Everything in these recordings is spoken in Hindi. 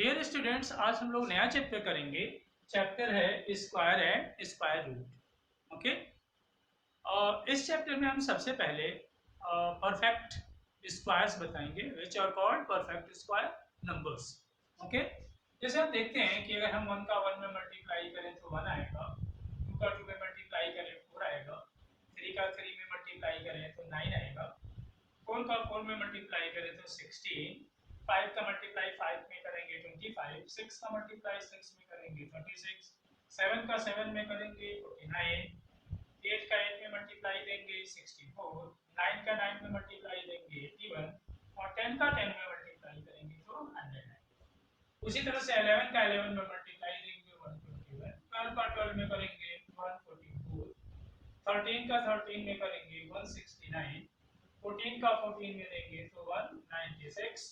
डियर स्टूडेंट्स, आज हम लोग नया चैप्टर करेंगे। चैप्टर है square and square root. Okay, इस चैप्टर में हम सबसे पहले परफेक्ट स्क्वायर्स बताएंगे, which are called perfect square numbers. Okay, जैसे हम देखते हैं कि अगर हम 1 का 1 में मल्टीप्लाई करें तो 1 आएगा, 2 का 2 में मल्टीप्लाई करें 4 आएगा, 3 का 3 में मल्टीप्लाई करें तो 9 आएगा, 4 का 4 में मल्टीप्लाई करें तो 16, 5 का मल्टीप्लाई 5 में करेंगे 25, 6 का मल्टीप्लाई 6 में करेंगे 36, 7 का 7 में करेंगे 49, 8 का 8 में मल्टीप्लाई देंगे 64, 9 का 9 में मल्टीप्लाई देंगे 81 और 10 का 10 में मल्टीप्लाई करेंगे तो 100 है। उसी तरह से 11 का 11 में मल्टीप्लाई देंगे 121, 12 का 12 में करेंगे 144, 13 का 13 में करेंगे 169, 14 का 14 में देंगे तो 196,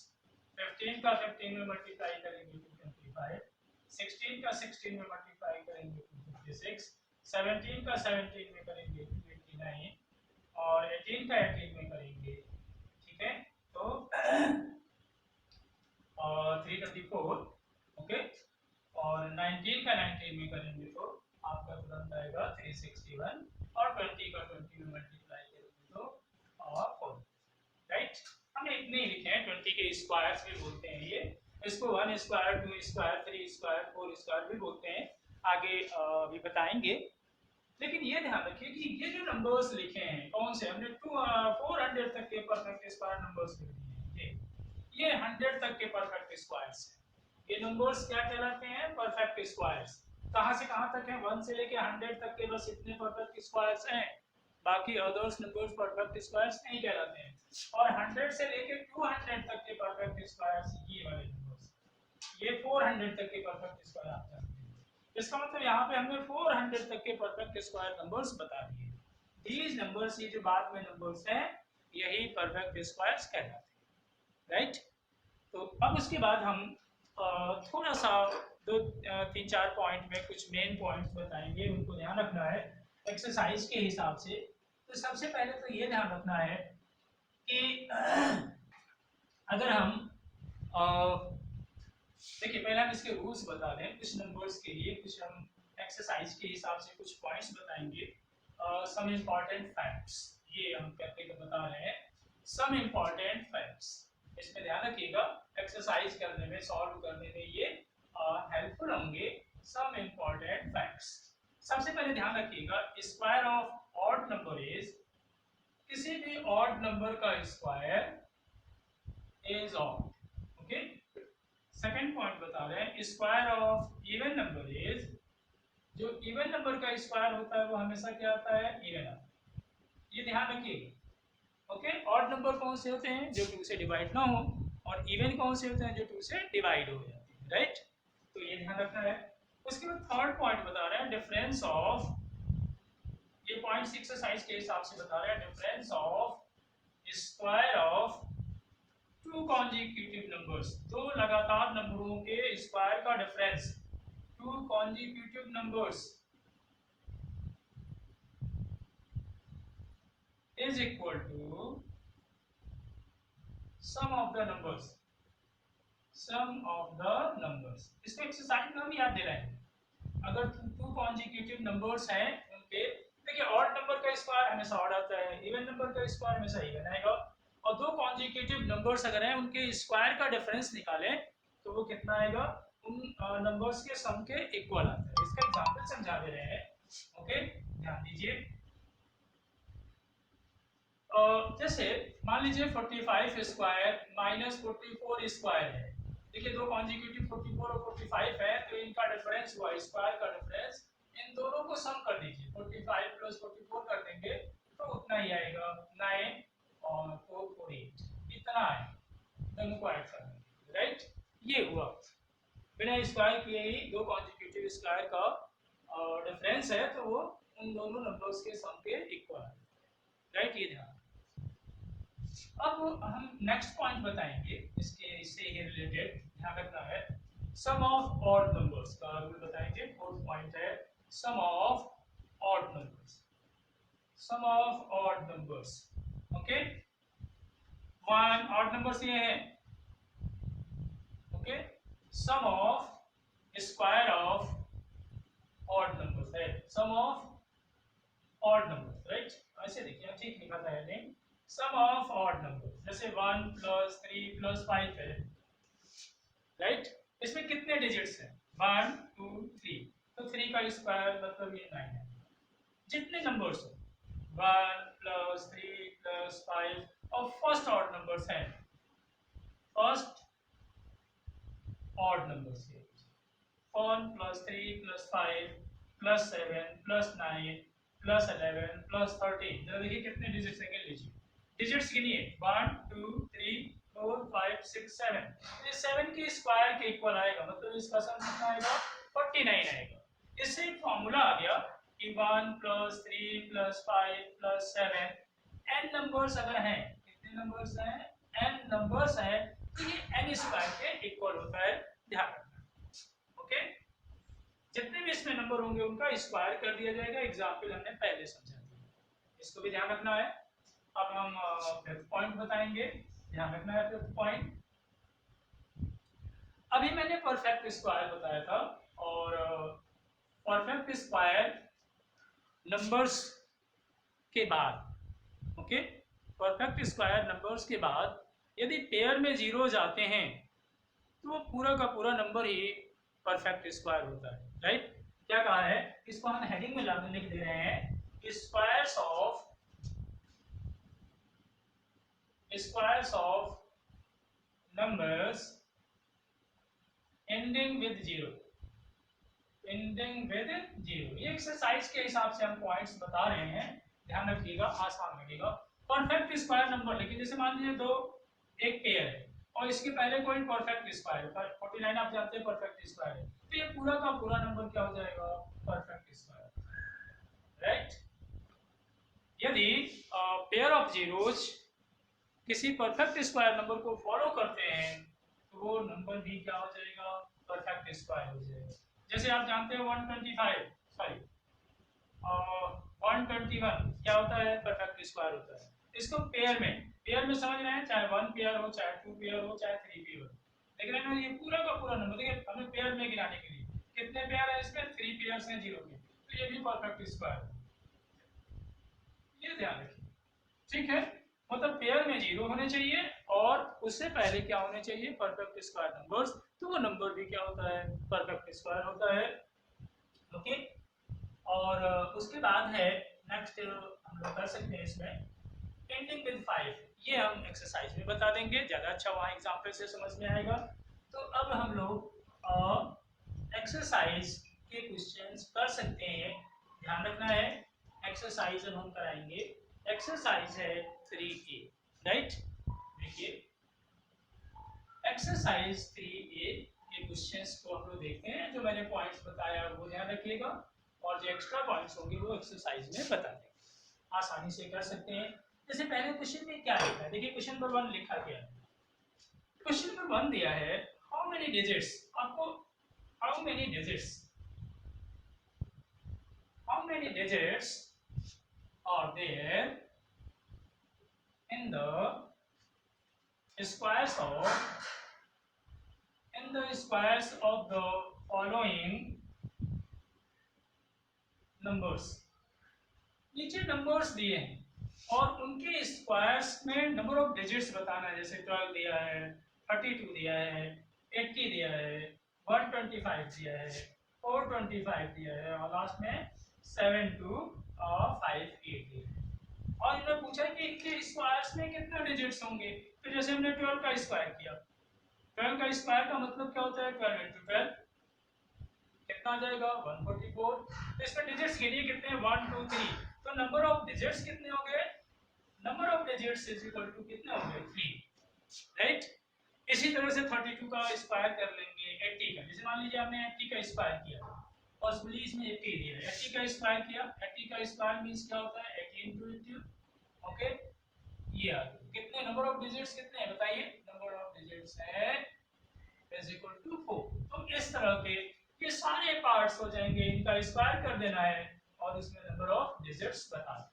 15 का 15 में मल्टीप्लाई करेंगे तो 25, 16 का 16 में मल्टीप्लाई करेंगे तो 56, 17 का 17 में करेंगे तो 89 और 18 का 18 में करेंगे, ठीक है, तो और 324, ओके, और 19 का 19 में करेंगे तो आपका तुरंत आएगा 361 और 20 का 20 में मल्टीप्लाई करेंगे तो 4, राइट। हमने इतने ही लिखे हैं, 20 के स्क्वायर्स भी बोलते हैं ये, इसको 1 स्क्वायर, 2 स्क्वायर, 3 स्क्वायर, 4 स्क्वायर भी बोलते हैं, आगे भी बताएंगे। लेकिन ये ध्यान रखिए कि ये जो नंबर्स लिखे हैं कौन से, हमने 400 तक के परफेक्ट स्क्वायर नंबर्स लिख दिए हैं, ये 100 तक के परफेक्ट स्क्वायर्स हैं। ये नंबर्स क्या कहलाते हैं? Perfect squares. कहां से कहां तक है? 1 से लेके 100 तक के बस इतने परफेक्ट स्क्वायर्स हैं, बाकी अदर्स नंबर्स परफेक्ट स्क्वायर्स नहीं कहलाते हैं। और 100 से लेके 200 तक के परफेक्ट स्क्वायर्स ये वाले नंबर्स, ये 400 तक के परफेक्ट स्क्वायर आ जाते हैं। इसका मतलब यहाँ पे हमने 400 तक के परफेक्ट स्क्वायर नंबर्स बता दिए। दीज नंबर्स, ये जो बाद में नंबर्स हैं, यही परफेक्ट स्क्वायर्स कहलाते हैं, राइट। तो अब उसके बाद हम थोड़ा सा 2-3-4 पॉइंट में कुछ मेन पॉइंट्स बताएंगे, उनको ध्यान रखना है एक्सरसाइज के हिसाब से। तो सबसे पहले तो ये ध्यान रखना है कि अगर हम देखिए, पहले हम इसके रूल्स बता दें, कुछ नंबर्स के लिए कुछ हम एक्सरसाइज के हिसाब से कुछ पॉइंट्स बताएंगे, सम इम्पॉर्टेंट फैक्ट्स, ये हम कहते हैं बता रहे हैं सम इम्पॉर्टेंट फैक्ट्स। इसमें ध्यान रखिएगा, एक्सरसाइज करने में, सॉल्व करने में ये हेल्पफुल होंगे। सम इम्पॉर्टेंट फैक्ट्स, सबसे पहले ध्यान रखिएगा, square of odd number is, किसी भी ऑड नंबर का square is odd, okay. Second point बता रहे हैं, square of even number is, जो इवन नंबर का स्क्वायर होता है वो हमेशा क्या आता है? इवन आता है। ये ध्यान रखिएगा, ओके। ऑड नंबर कौन से होते हैं? जो 2 से डिवाइड ना हो, और इवन कौन से होते हैं? जो 2 से डिवाइड हो जाते हैं, राइट। तो ये ध्यान रखना है। उसके बाद थर्ड पॉइंट बता रहे हैं, डिफरेंस ऑफ, ये पॉइंट्स एक्सरसाइज के हिसाब से बता रहे हैं, difference of square of 2 consecutive numbers, 2 लगातार नंबरों के स्क्वायर का difference, 2 consecutive numbers is equal to sum of the numbers, sum of the numbers. इसको एक्सरसाइज में हम याद दे रहे हैं, अगर 2 कॉन्जिक्यूटिव नंबर्स हैं उनके, देखिए ऑड नंबर का स्क्वायर हमेशा ऑड आता है, इवन नंबर का स्क्वायर हमेशा इवन आएगा, और 2 कॉन्जिक्यूटिव नंबर्स अगर हैं उनके स्क्वायर का डिफरेंस निकालें तो वो कितना आएगा? उन नंबर्स के सम के इक्वल आता है। इसका एग्जांपल समझा दे रहे हैं, ओके, ध्यान दीजिए। जैसे मान लीजिए 45 स्क्वायर माइनस 44 स्क्वायर है। देखिए, 2 कॉन्जिक्यूटिव 44 और 45 है, तो इनका डिफरेंस हुआ स्क्वायर का डिफरेंस, इन दोनों को सम कर दीजिए, 45 प्लस 44 कर देंगे तो उतना ही आएगा, 9 और 4 48, इतना है, दोनों को ऐड कर देंगे, राइट। ये हुआ बिना स्क्वायर किए ही 2 कॉन्जिक्यूटिव स्क्वायर का डिफरेंस है, तो वो उन दोनों नंबर्स के सम के इक्वल है, राइट। ये ध्यान। अब हम नेक्स्ट पॉइंट बताएंगे, इससे ही रिलेटेड ध्यान रखना है, सम ऑफ ऑड नंबर्स का रूल बताएंगे। फोर्थ पॉइंट है sum of odd numbers, sum of odd numbers, okay. 1 odd numbers ये है, okay, sum of square of odd numbers है, sum of odd numbers, right. ऐसे देखिए ठीक लिखा था heading, sum of odd numbers, जैसे 1 + 3 + 5 है, राइट। इसमें कितने डिजिट्स हैं? 1 2 3, तो 3 का स्क्वायर मतलब ये 9 है। जितने नंबर्स हो 1 + 3 + 5 और फर्स्ट ऑड नंबर्स हैं, फर्स्ट ऑड नंबर्स है 1 + 3 + 5 + 7 + 9 + 11 + 13, जरा देखिए कितने डिजिट्स हैं, गिन लीजिए, डिजिट्स गिनिए, 1 2 3 4 5 6 7, ये 7 के स्क्वायर के इक्वल आएगा, मतलब इसका सम कितना आएगा? 49 आएगा। इससे एक फॉर्मूला आ गया कि 1 + 3 + 5 + 7 n नंबर्स अगर हैं, कितने नंबर्स हैं? n नंबर्स हैं, तो ये n स्क्वायर के इक्वल होता है, ध्यान रखना, ओके। जितने भी इसमें नंबर होंगे उनका स्क्वायर कर दिया जाएगा, एग्जाम्पल हमने पहले समझा दिया, इसको भी ध्यान रखना है। अब हम फिफ्थ पॉइंट बताएंगे, ध्यान रखना है फिफ्थ पॉइंट। अभी मैंने परफेक्ट स्क्वायर बताया था, और परफेक्ट स्क्वायर नंबर्स के बाद, ओके, परफेक्ट स्क्वायर नंबर्स के बाद यदि पेयर में जीरोज आते हैं तो वो पूरा का पूरा नंबर ही परफेक्ट स्क्वायर होता है, राइट। क्या कहा है, इसको हम हेडिंग में लिख दे रहे हैं, squares of numbers ending with zero, ये एक्सरसाइज के हिसाब से हम पॉइंट्स बता रहे हैं, ध्यान रखिएगा, आसान लगेगा। परफेक्ट स्क्वायर नंबर, लेकिन जैसे मान लीजिए दो, एक पेयर है और इसके पहले कोई परफेक्ट स्क्वायर है, 49 आप जानते हैं परफेक्ट स्क्वायर है, तो ये पूरा का पूरा नंबर क्या हो जाएगा? Perfect square, right. यदि पेयर ऑफ जीरोज किसी परफेक्ट स्क्वायर नंबर को फॉलो करते हैं तो वो नंबर भी क्या हो जाएगा? परफेक्ट स्क्वायर हो जाएगा। जैसे आप जानते हैं 121 क्या होता है? परफेक्ट स्क्वायर होता है। इसको पेयर में समझ रहे हैं, चाहे 1 पेयर हो, चाहे 2 पेयर हो, चाहे 3 पेयर हो, लेकिन ये पूरा का पूरा नंबर देखिए, हमें पेयर में गिनाने के लिए कितने पेयर है, इसमें 3 पेयर्स हैं 0 के, तो ये भी परफेक्ट स्क्वायर है, ये ध्यान रखिए, ठीक है। मतलब पेयर में 0 होने चाहिए और उससे पहले क्या होने चाहिए? परफेक्ट स्क्वायर नंबर्स, तो वो नंबर भी क्या होता है? परफेक्ट स्क्वायर होता है, ओके। और उसके बाद है नेक्स्ट, हम लोग कर सकते हैं इसमें एंडिंग विद 5, ये हम एक्सरसाइज में बता देंगे, ज़्यादा अच्छा वहाँ एग्जाम्पल से समझ में आएगा। तो अब हम लोग एक्सरसाइज के क्वेश्चंस कर सकते हैं, ध्यान रखना है, एक्सरसाइज हम कराएंगे, एक्सरसाइज है 3A, राइट। देखिए एक्सरसाइज 3A के क्वेश्चंस को हम लोग देखते हैं, जो मैंने पॉइंट्स बताया वो ध्यान रखिएगा, और जो एक्स्ट्रा पॉइंट्स होंगे वो एक्सरसाइज में बता देंगे, आसानी से कर सकते हैं। जैसे पहले क्वेश्चन में क्या लिखा है, देखिए क्वेश्चन नंबर 1 लिखा गया है, क्वेश्चन नंबर 1 दिया है, हाउ मेनी डिजिट्स, आपको how many digits are there in the squares of the following numbers, नीचे नंबर्स दिए हैं और उनके स्क्वायर्स में नंबर ऑफ डिजिट्स बताना है, जैसे 12 दिया है, 32 दिया है, 80 दिया है, 125 दिया है, 425 दिया है, और लास्ट में 7258 दिया है। और इन्होंने पूछा कि इनके स्क्वायर्स में कितने डिजिट्स होंगे, तो जैसे हमने 12 का स्क्वायर किया, 12 का स्क्वायर का मतलब क्या होता है? 12 × 12 कितना आ जाएगा? 144। तो इसमें डिजिट्स गिनिए कितने हैं? 1 2 3, तो नंबर ऑफ डिजिट्स कितने हो गए? Number of digits is equal to कितने हो गए? 3, राइट। इसी तरह से 32 का स्क्वायर कर लेंगे, 80 का, जैसे मान लीजिए हमने 80 का स्क्वायर किया, पॉसिबली इसमें 80 दिया है, 80 का स्क्वायर किया, 80 का स्क्वायर मींस क्या होता है? 80 × 80, ओके। ये आ गया, कितने नंबर ऑफ डिजिट्स कितने हैं बताइए? नंबर ऑफ डिजिट्स है इज इक्वल टू 4। तो इस तरह के ये सारे पार्ट्स हो जाएंगे, इनका स्क्वायर कर देना है और इसमें नंबर ऑफ डिजिट्स बता देना,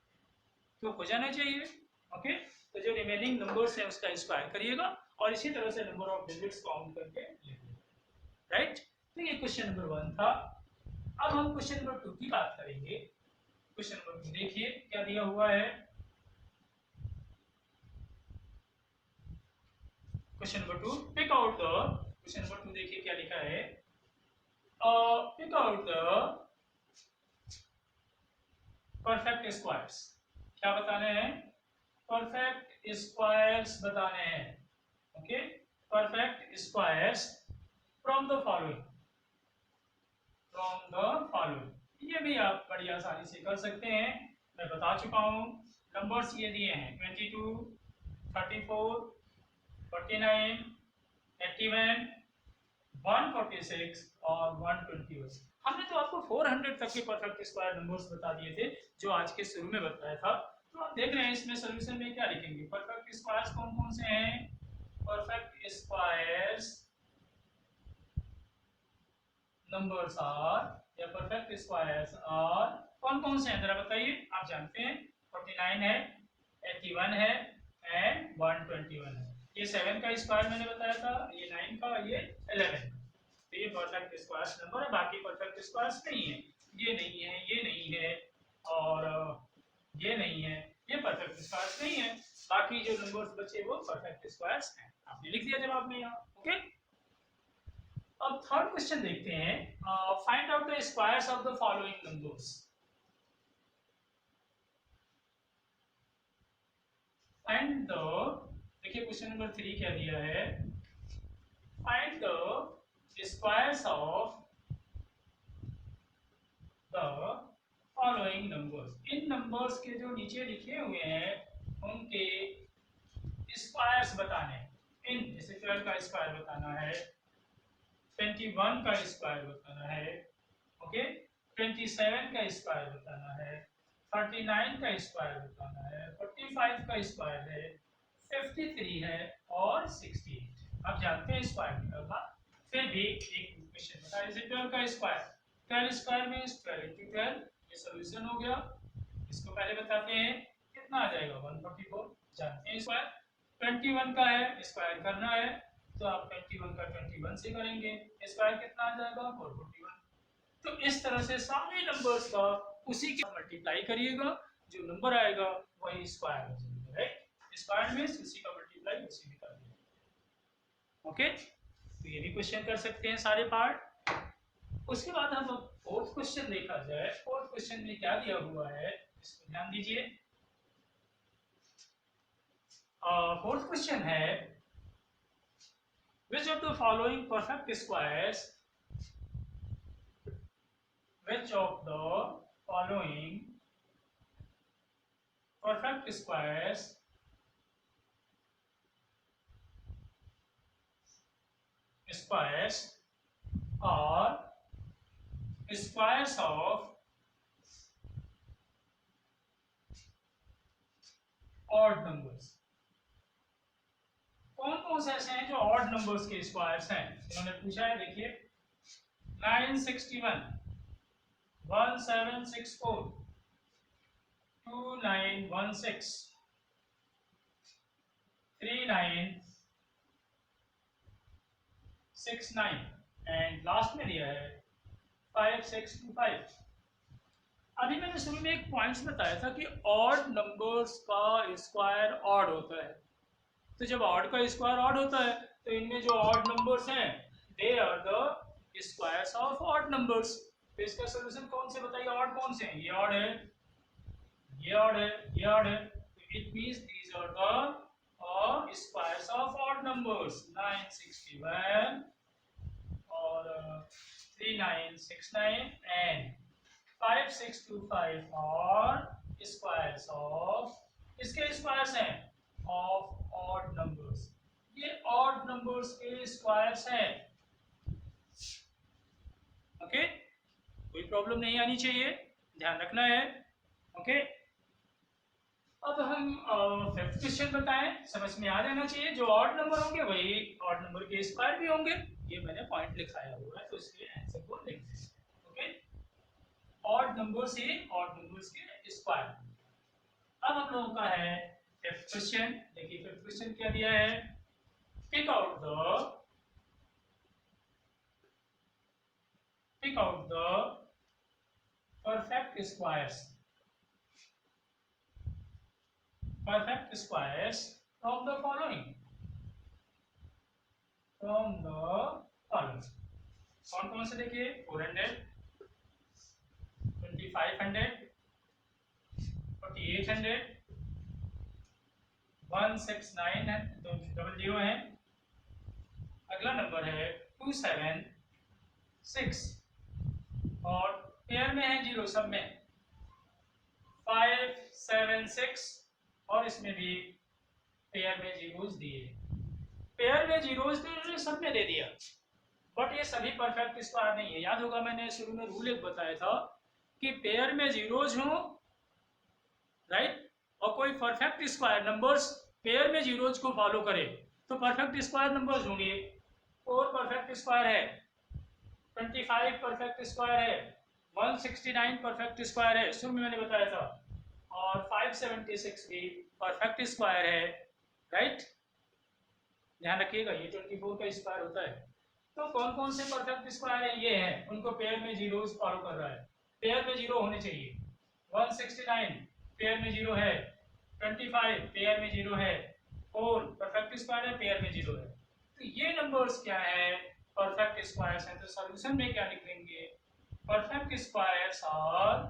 तो हो जाना चाहिए, ओके। तो जो रिमेनिंग नंबर्स है उसका स्क्वायर करिएगा और इसी तरह से नंबर ऑफ डिजिट्स काउंट करके लिखिए, राइट। तो ये क्वेश्चन नंबर 1 था। अब हम क्वेश्चन नंबर 2 की बात करेंगे। क्वेश्चन नंबर 2 देखिए क्या दिया हुआ है। Question number 2, pick out the, question number 2 देखिए क्या लिखा है। Pick out the perfect squares. क्या बताने हैं? परफेक्ट स्क्वायर्स बताने हैं। Okay, perfect squares from the following, from the following. ये भी आप बड़ी आसानी से कर सकते हैं, मैं बता चुका हूं। नंबर्स ये दिए हैं 22, 34, 49, 81, 146 और 121। हमने तो आपको 400 तक के परफेक्ट स्क्वायर नंबर्स बता दिए थे जो आज के शुरू में बताया था। तो आप देख रहे हैं इसमें सोल्यूशन में क्या लिखेंगे। परफेक्ट स्क्वायर्स कौन कौन से हैं? परफेक्ट स्क्वायर्स नंबर्स आर, या परफेक्ट स्क्वायर्स आर कौन कौन से हैं जरा बताइए। आप जानते हैं 49 है, 81 है एंड 121 है। ये 7 का स्क्वायर मैंने बताया था, ये 9 का, ये 11 का। तो ये परफेक्ट स्क्वायर्स नंबर है, बाकी परफेक्ट स्क्वायर्स नहीं है। ये नहीं है, ये नहीं है और ये नहीं है, ये परफेक्ट स्क्वायर्स नहीं है। बाकी जो नंबर्स बचे वो परफेक्ट स्क्वायर्स हैं। आपने लिख दिया जवाब में यहाँ। ओके, अब थर्ड क्वेश्चन देखते हैं। Find out the squares of the following numbers. Find the, देखिए क्वेश्चन नंबर 3 क्या दिया है। Find the squares of the following numbers. In numbers के जो नीचे लिखे हुए हैं उनके स्क्वायर्स बताने हैं। इन जैसे 12 का स्क्वायर बताना है, 21 का स्क्वायर बताना है, ओके, 27 का स्क्वायर बताना है, 39 का स्क्वायर बताना है, 45 का स्क्वायर है, 53 है और 68। आप जानते हैं स्क्वायर निकलना। फिर भी एक क्वेश्चन बता, जैसे 12 का स्क्वायर, 12 स्क्वायर मींस 12 into 12, ये सॉल्यूशन हो गया। इसको पहले बताते हैं कितना आ जाएगा 144, जानते हैं स्क्वायर। 21 का है, स्क्वायर करना है तो आप 21 का 21 से करेंगे, स्क्वायर कितना आ जाएगा 441। तो इस तरह से सारे नंबर्स का उसी के मल्टीप्लाई करिएगा, जो नंबर आएगा वही स्क्वायर हो जाएगा, राइट। स्क्वायर मींस उसी का मल्टीप्लाई उसी में कर दिया। ओके, तो ये भी क्वेश्चन कर सकते हैं सारे पार्ट। उसके बाद हम फोर्थ क्वेश्चन देखा जाए। फोर्थ क्वेश्चन में क्या दिया हुआ है इसको ध्यान दीजिए। फोर्थ क्वेश्चन है, which of the following perfect squares, which of the following perfect squares are squares of odd numbers। कौन कौन से ऐसे हैं जो ऑड नंबर्स के स्क्वायर्स हैं? इन्होंने पूछा है, देखिए 961, 1764, 2916, 3969 एंड लास्ट में दिया है 5625। अभी मैंने शुरू में एक पॉइंट्स बताया था कि ऑड नंबर्स का स्क्वायर ऑड होता है। तो जब ऑड का स्क्वायर ऑड होता है तो इनमें जो ऑड नंबर्स हैं they are the squares of odd numbers. तो इसका सॉल्यूशन कौन से बताइए, ऑड कौन से हैं? ये ऑड है, ये ऑड है, ये ऑड है। तो it means these are the squares of odd numbers. 961 और 3969 एंड 5625 और स्क्वायर्स ऑफ, इसके स्क्वायर्स हैं ऑफ ऑड नंबर्स। ये ऑड नंबर्स के स्क्वायर्स हैं। ओके, कोई प्रॉब्लम नहीं आनी चाहिए, ध्यान रखना है। ओके, अब हम फिफ्थ क्वेश्चन बताएं, समझ में आ जाना चाहिए। जो ऑड नंबर होंगे वही ऑड नंबर के स्क्वायर भी होंगे। ये मैंने पॉइंट लिखाया हुआ है तो इसलिए आंसर को लिख दें। ओके, ऑड नंबर से ऑड नंबर्स के स्क्वायर। अब हम लोगों का है फिफ्थ क्वेश्चन। देखिए फिफ्थ क्वेश्चन क्या दिया है। Pick out the perfect squares from the following. कौन कौन से देखिए 400, 2500, 4800, 169 00 है। अगला नंबर है 276 और पेयर में है जीरो सब में 576 और इसमें भी पेयर में जीरोस दिए। पेयर में जीरोस दिए सब में दे दिया, बट ये सभी परफेक्ट स्क्वायर नहीं है। याद होगा मैंने शुरू में रूल एक बताया था कि पेयर में जीरोस हो, राइट, और कोई परफेक्ट स्क्वायर नंबर्स पेयर में जीरोस को फॉलो करे तो परफेक्ट स्क्वायर नंबर्स होंगे। 4 परफेक्ट स्क्वायर है, 25 परफेक्ट स्क्वायर है, 169 परफेक्ट स्क्वायर है, शुरू में मैंने बताया था, और 576 भी परफेक्ट स्क्वायर है, राइट। ध्यान रखिएगा ये 24 का स्क्वायर होता है। तो कौन कौन से परफेक्ट स्क्वायर है, ये हैं, उनको पेयर में जीरोस फॉलो कर रहा है। पेयर में जीरो होने चाहिए। 169 पेयर में जीरो है, 25 पेयर में जीरो है, 4 परफेक्ट स्क्वायर है, पेयर में जीरो है। तो ये नंबर्स क्या है, परफेक्ट स्क्वायर्स हैं। तो सॉल्यूशन में क्या लिखेंगे, परफेक्ट स्क्वायर्स और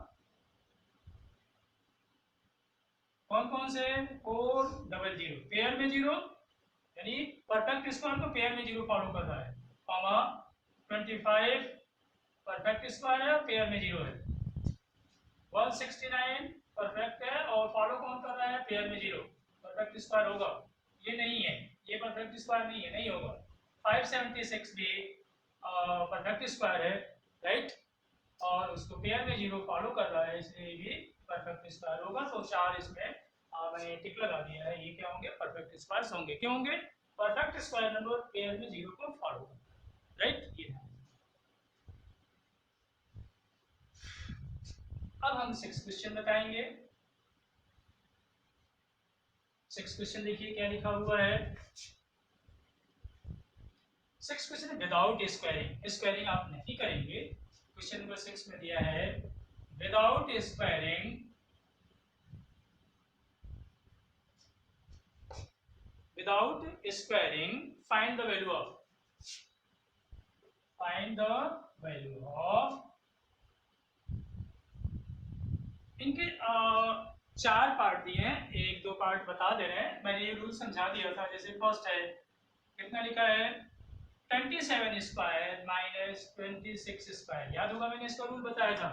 कौन कौन से 400 पेयर में जीरो, यानी परफेक्ट स्क्वायर को पेयर में जीरो फॉलो कर रहा है, कॉमा 25 परफेक्ट स्क्वायर है, पेयर में जीरो है, 169 परफेक्ट है और फॉलो कौन कर रहा है, पेयर में जीरो, परफेक्ट स्क्वायर होगा। ये नहीं है, ये परफेक्ट स्क्वायर नहीं है, नहीं होगा। 576 भी परफेक्ट स्क्वायर है, राइट, और उसको पेयर में जीरो फॉलो कर रहा है, इसलिए भी परफेक्ट स्क्वायर होगा। तो 4 इसमें मैंने टिक लगा दिया है, ये क्या होंगे, परफेक्ट स्क्वायर्स होंगे। क्यों होंगे, परफेक्ट स्क्वायर नंबर पेयर में जीरो को फॉलो कर, राइट। ये अब हम 6 क्वेश्चन बताएंगे। 6 क्वेश्चन देखिए क्या लिखा हुआ है। 6 क्वेश्चन विदाउट स्क्वायरिंग, स्क्वायरिंग आप नहीं करेंगे। क्वेश्चन नंबर 6 में दिया है without squaring, without squaring find the value of इनके 4 पार्ट दिए हैं, 1-2 पार्ट बता दे रहे हैं। मैंने ये रूल समझा दिया था। जैसे फर्स्ट है, कितना लिखा है, 27 स्क्वायर माइनस 26 स्क्वायर। याद होगा मैंने इसका रूल बताया था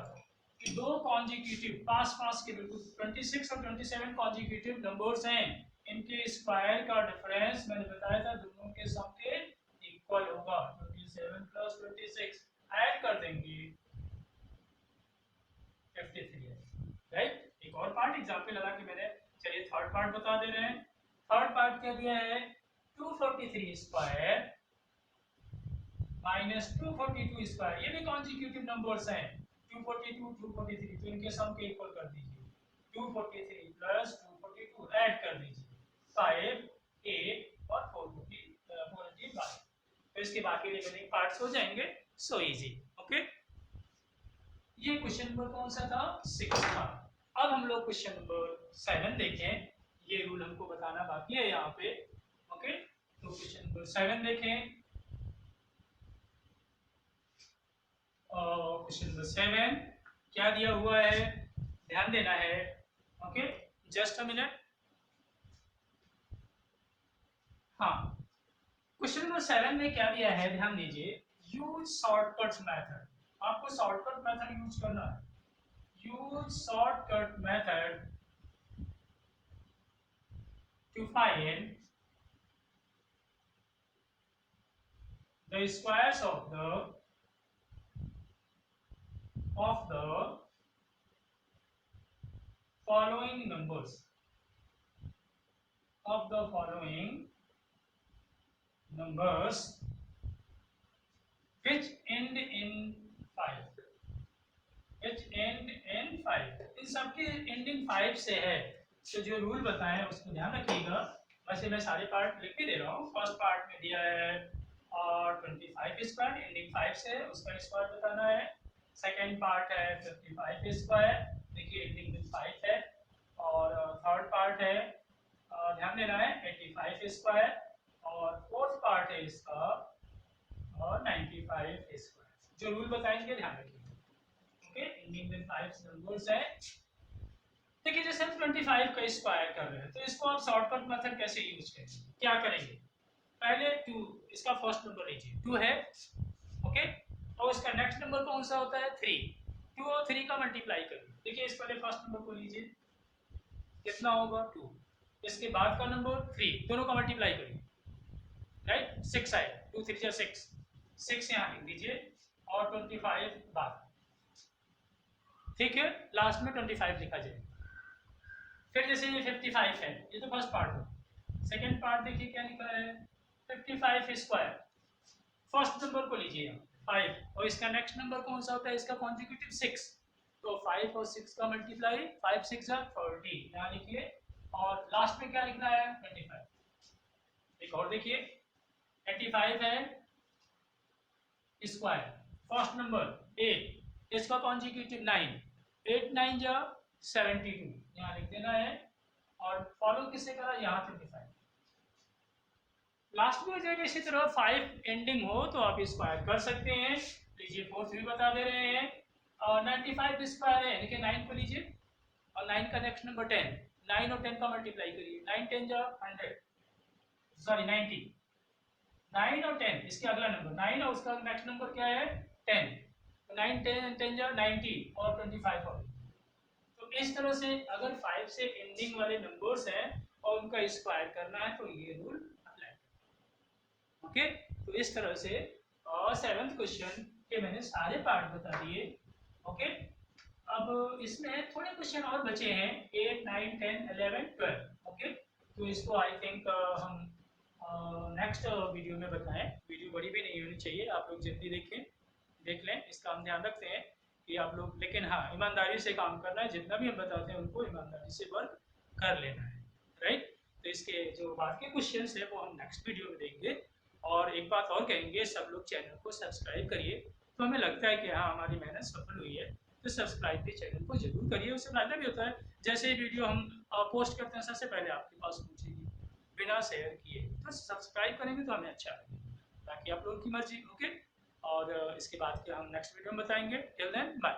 कि दो कॉन्जिक्यूटिव पास पास के बिल्कुल 26 और 27 कॉन्जिक्यूटिव नंबर्स हैं, इनके स्क्वायर का डिफरेंस मैंने बताया था दोनों के सम के इक्वल होगा। 27 प्लस 26 ऐड कर देंगे 53 है, राइट। एक और पार्ट एग्जांपल लगा के मैंने, चलिए थर्ड पार्ट बता दे रहे हैं। थर्ड पार्ट क्या दिया है, 243 स्क्वायर माइनस 242 स्क्वायर। ये भी कॉन्जिक्यूटिव नंबर्स हैं, 242 243, तो इनके सम के इक्वल कर दीजिए। 243 प्लस 242 ऐड कर दीजिए, 5 8 और 445। तो इसके बाकी रिमेनिंग पार्ट्स हो जाएंगे। So easy, okay. ये क्वेश्चन नंबर कौन सा था, 6 था। अब हम लोग क्वेश्चन नंबर 7 देखें। ये रूल हमको बताना बाकी है यहाँ पे, ओके। तो क्वेश्चन नंबर 7 देखें। क्वेश्चन नंबर 7 क्या दिया हुआ है, ध्यान देना है, ओके। Just a minute. हाँ, क्वेश्चन नंबर 7 में क्या दिया है, ध्यान दीजिए। यूज शॉर्टकट मेथड, आपको शॉर्टकट मेथड यूज करना है। Use shortcut method to find the squares of the following numbers, of the following numbers which end in 5, which end in 5। इन सबकी एंडिंग 5 से है। तो जो रूल बताए हैं उसको ध्यान रखिएगा। वैसे मैं सारे पार्ट लिख भी दे रहा हूँ। फर्स्ट पार्ट में दिया है और 25 स्क्वायर एंडिंग 5 से है, उसका स्क्वायर बताना है। सेकेंड पार्ट है 55 स्क्वायर, देखिए एंडिंग विद 5 है। और थर्ड पार्ट है ध्यान देना है 85 स्क्वायर। और फोर्थ पार्ट है इसका और 95 स्क्वायर। जो रूल बताएंगे ध्यान रखिए। ओके, एंडिंग विद 5 नंबर्स है। देखिए जैसे हम 25 का स्क्वायर कर रहे हैं तो इसको आप शॉर्टकट मेथड कैसे यूज करेंगे, क्या करेंगे, पहले 2, इसका फर्स्ट नंबर लीजिए 2 है, ओके, और इसका नेक्स्ट नंबर कौन सा होता है 3, 2 और 3 का मल्टीप्लाई करिए। देखिए इस पहले फर्स्ट नंबर को लीजिए, कितना होगा 2, इसके बाद का नंबर 3, दोनों का मल्टीप्लाई करिए, राइट 6 आएगा, 2 3 6, 6 यहाँ लिख दीजिए और 25 बाद, ठीक है, लास्ट में 25 लिखा जाएगा। फिर जैसे ये 55 है, ये तो फर्स्ट पार्ट हो। सेकेंड पार्ट देखिए क्या लिखा है 55 स्क्वायर, फर्स्ट नंबर को लीजिए 5 और इसका नेक्स्ट नंबर कौन सा होता है, इसका कॉन्जिक्यूटिव 6, तो 5 और 6 का मल्टीप्लाई 5 6 30 यहाँ लिखिए और लास्ट में क्या लिखना है 25। एक और देखिए 85 है स्क्वायर, फर्स्ट नंबर 8, इसका कॉन्जिक्यूटिव 9, 8 9 जा 72 यहाँ लिख देना है और फॉलो किससे करा यहाँ 25, लास्ट में हो जाएगा। इसी तरह 5 एंडिंग हो तो आप स्क्वायर कर सकते हैं, लीजिए फोर्थ भी बता दे रहे हैं और 95 स्क्वायर है, देखिए 9 को लीजिए और 9 का नेक्स्ट नंबर 10, 9 और 10 का मल्टीप्लाई करिए, 9 10 जा 100, सॉरी 90, 9 और 10 इसके अगला नंबर 9 और उसका नेक्स्ट नंबर क्या है 10, तो 9 10 10 जा 90 और 25 हो। तो इस तरह से अगर 5 से एंडिंग वाले नंबर्स हैं और उनका स्क्वायर करना है तो ये रूल अप्लाई करें। ओके, तो इस तरह से 7th क्वेश्चन के मैंने सारे पार्ट बता दिए। ओके, अब इसमें थोड़े क्वेश्चन और बचे हैं 8 9 10 11 12। ओके, तो इसको आई थिंक हम नेक्स्ट वीडियो में बताएं, वीडियो बड़ी भी नहीं होनी चाहिए, आप लोग जल्दी देख लें, इसका हम ध्यान रखते हैं कि आप लोग, लेकिन हाँ ईमानदारी से काम करना है, जितना भी हम बताते हैं उनको ईमानदारी से वर्क कर लेना है, राइट। तो इसके जो बाकी क्वेश्चंस है वो हम नेक्स्ट वीडियो में देंगे। और एक बात और कहेंगे, सब लोग चैनल को सब्सक्राइब करिए, तो हमें लगता है कि हाँ हमारी मेहनत सफल हुई है, तो सब्सक्राइब भी चैनल को जरूर करिए, उससे फायदा भी होता है, जैसे ही वीडियो हम पोस्ट करते हैं सबसे पहले आपके पास पहुँचेगी बिना शेयर किए, तो सब्सक्राइब करेंगे तो हमें अच्छा लगेगा, बाकी आप लोगों की मर्जी। ओके, और इसके बाद के हम नेक्स्ट वीडियो में बताएंगे। Till then bye.